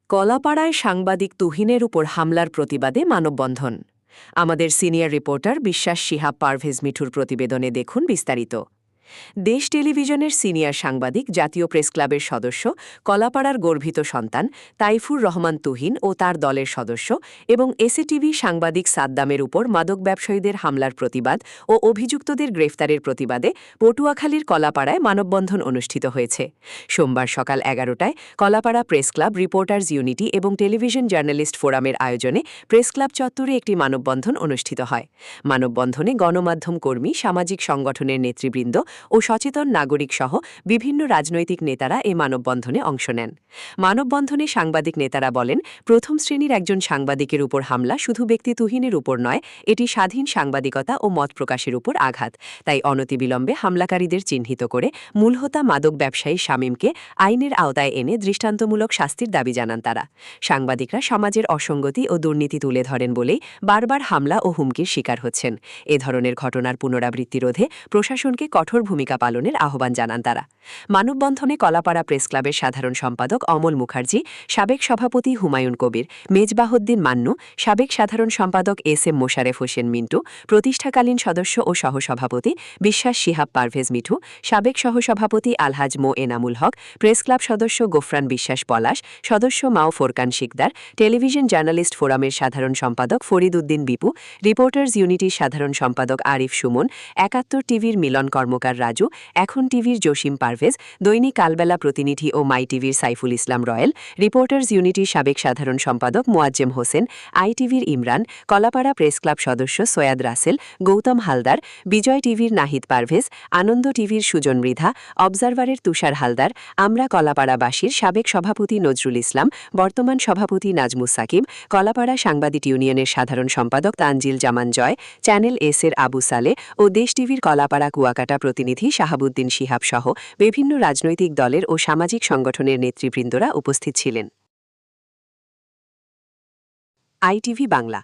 কলাপাড়ায় সাংবাদিক তুহিনের উপর হামলার প্রতিবাদে মানববন্ধন। আমাদের সিনিয়র রিপোর্টার বিশ্বাস শিহাব পারভেজ মিঠুর প্রতিবেদনে দেখুন বিস্তারিত। দেশ টেলিভিশনের সিনিয়র সাংবাদিক, জাতীয় প্রেস ক্লাবের সদস্য, কলাপাড়ার গর্বিত সন্তান তাইফুর রহমান তুহিন ও তার দলের সদস্য এবং এসএটিভি সাংবাদিক সাদ্দামের উপর মাদক ব্যবসায়ীদের হামলার প্রতিবাদ ও অভিযুক্তদের গ্রেফতারের প্রতিবাদে পটুয়াখালীর কলাপাড়ায় মানববন্ধন অনুষ্ঠিত হয়েছে। সোমবার সকাল 11টায় Kalapara press club, reporters unity এবং টেলিভিশন জার্নালিস্ট ফোরামের আয়োজনে প্রেস ক্লাব চত্বরে একটি মানববন্ধন অনুষ্ঠিত হয়। মানববন্ধনে গণমাধ্যম কর্মী, সামাজিক সংগঠনের নেতৃবৃন্দ ও সচেতন নাগরিক সহ বিভিন্ন রাজনৈতিক নেতারা এ মানববন্ধনে অংশ নেন। মানববন্ধনে সাংবাদিক নেতারা বলেন, প্রথম শ্রেণীর একজন সাংবাদিকের উপর হামলা শুধু ব্যক্তি তুহিনের উপর নয়, এটি স্বাধীন সাংবাদিকতা ও মত প্রকাশের উপর আঘাত। তাই অনতিবিলম্বে হামলাকারীদের চিহ্নিত করে মূলহোতা মাদক ব্যবসায়ী শামীমকে আইনের আওতায় এনে দৃষ্টান্তমূলক শাস্তির দাবি জানান তারা। সাংবাদিকরা সমাজের অসঙ্গতি ও দুর্নীতি তুলে ধরেন বলেই বারবার হামলা ও হুমকির শিকার হচ্ছেন। এ ধরনের ঘটনার পুনরাবৃত্তি রোধে প্রশাসনকে কঠোর ভূমিকা পালনের আহ্বান জানান তারা। মানববন্ধনে কলাপাড়া প্রেস ক্লাবের সাধারণ সম্পাদক অমল মুখার্জি, সাবেক সভাপতি হুমায়ুন কবির, মেজবাহুদ্দিন মান্নু, সাবেক সাধারণ সম্পাদক এস এম মোশারেফ হোসেন মিন্টু, প্রতিষ্ঠাকালীন সদস্য ও সহসভাপতি বিশ্বাস শিহাব পারভেজ মিঠু, সাবেক সহসভাপতি আলহাজ মো এনামুল হক, প্রেস ক্লাব সদস্য গোফরান বিশ্বাস পলাশ, সদস্য মাও ফোরকান শিকদার, টেলিভিশন জার্নালিস্ট ফোরামের সাধারণ সম্পাদক ফরিদ উদ্দিন বিপু, রিপোর্টার্স ইউনিটির সাধারণ সম্পাদক আরিফ সুমন, ৭১ টিভির মিলন কর্মকার রাজু, এখন টিভির জসিম পারভেজ, দৈনিক কালবেলা প্রতিনিধি ও মাই টিভির সাইফুল ইসলাম রয়েল, রিপোর্টার্স ইউনিটির সাবেক সাধারণ সম্পাদক মোয়াজ্জেম হোসেন, আইটিভির ইমরান, কলাপাড়া প্রেস ক্লাব সদস্য সৈয়দ রাসেল, গৌতম হালদার, বিজয় টিভির নাহিদ পারভেজ, আনন্দ টিভির সুজন মৃধা, অবজারভারের তুষার হালদার, আমরা কলাপাড়াবাসীর সাবেক সভাপতি নজরুল ইসলাম, বর্তমান সভাপতি নাজমুস সাকিব, কলাপাড়া সাংবাদিক ইউনিয়নের সাধারণ সম্পাদক তানজিল জামান জয়, চ্যানেল এস এর আবু সালে ও দেশ টিভির কলাপাড়া কুয়াকাটা প্রতিনিধি শাহাবুদ্দিন শিহাব সহ বিভিন্ন রাজনৈতিক দলের ও সামাজিক সংগঠনের নেতৃবৃন্দরা উপস্থিত ছিলেন। আইটিভি বাংলা।